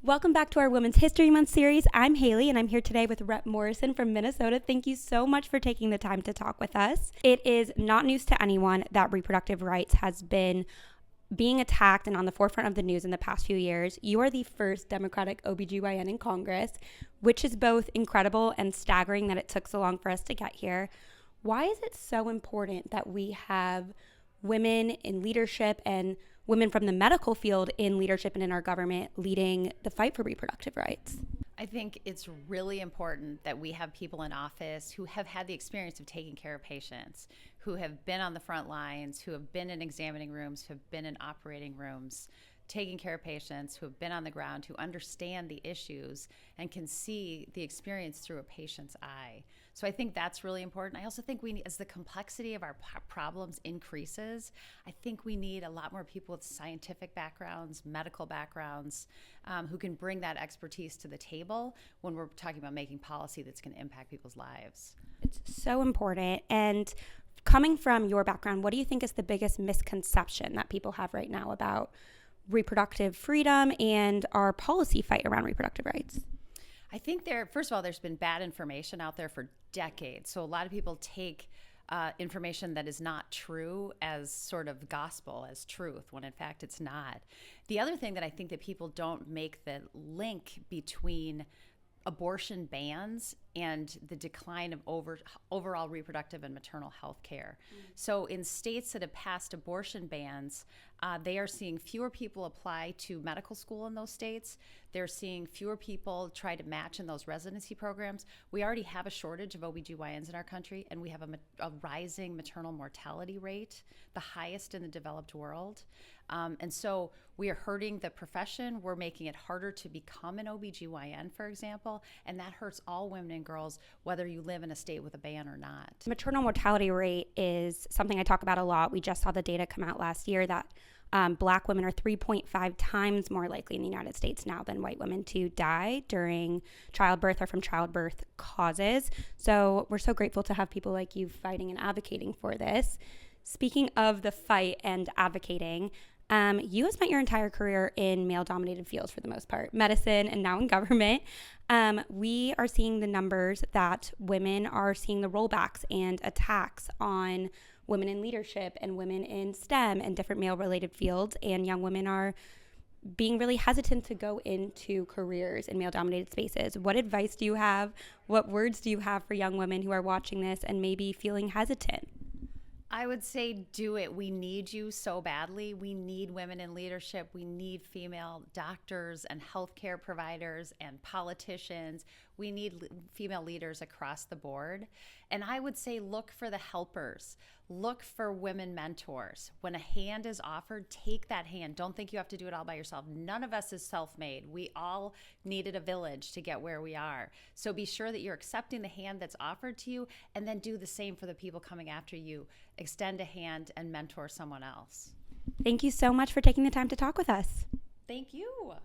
Welcome back to our Women's History Month series. I'm Haley, and I'm here today with Rep. Morrison from Minnesota. Thank you so much for taking the time to talk with us. It is not news to anyone that reproductive rights has been being attacked and on the forefront of the news in the past few years. You are the first Democratic OBGYN in Congress, which is both incredible and staggering that it took so long for us to get here. Why is it so important that we have women in leadership and women from the medical field in leadership and in our government leading the fight for reproductive rights? I think it's really important that we have people in office who have had the experience of taking care of patients, who have been on the front lines, who have been in examining rooms, who have been in operating rooms, taking care of patients, who have been on the ground, who understand the issues and can see the experience through a patient's eye. So I think that's really important. I also think we need, as the complexity of our problems increases, I think we need a lot more people with scientific backgrounds, medical backgrounds, who can bring that expertise to the table when we're talking about making policy that's going to impact people's lives. It's so important. And coming from your background, what do you think is the biggest misconception that people have right now about reproductive freedom and our policy fight around reproductive rights? I think first of all, there's been bad information out there for decades. So a lot of people take information that is not true as sort of gospel, as truth, when in fact it's not. The other thing that I think that people don't make the link between abortion bans and the decline of overall reproductive and maternal health care. So in states that have passed abortion bans, they are seeing fewer people apply to medical school in those states. They're seeing fewer people try to match in those residency programs. We already have a shortage of OBGYNs in our country, and we have a rising maternal mortality rate, the highest in the developed world. And so we are hurting the profession. We're making it harder to become an OBGYN, for example, and that hurts all women and girls, whether you live in a state with a ban or not. Maternal mortality rate is something I talk about a lot. We just saw the data come out last year that Black women are 3.5 times more likely in the United States now than white women to die during childbirth or from childbirth causes. So we're so grateful to have people like you fighting and advocating for this. Speaking of the fight and advocating, you have spent your entire career in male-dominated fields for the most part, medicine and now in government. We are seeing the numbers that women are seeing the rollbacks and attacks on women in leadership and women in STEM and different male-related fields, and young women are being really hesitant to go into careers in male-dominated spaces. What advice do you have? What words do you have for young women who are watching this and maybe feeling hesitant? I would say do it. We need you so badly. We need women in leadership. We need female doctors and healthcare providers and politicians. We need female leaders across the board. And I would say look for the helpers. Look for women mentors. When a hand is offered, take that hand. Don't think you have to do it all by yourself. None of us is self-made. We all needed a village to get where we are. So be sure that you're accepting the hand that's offered to you, and then do the same for the people coming after you. Extend a hand and mentor someone else. Thank you so much for taking the time to talk with us. Thank you.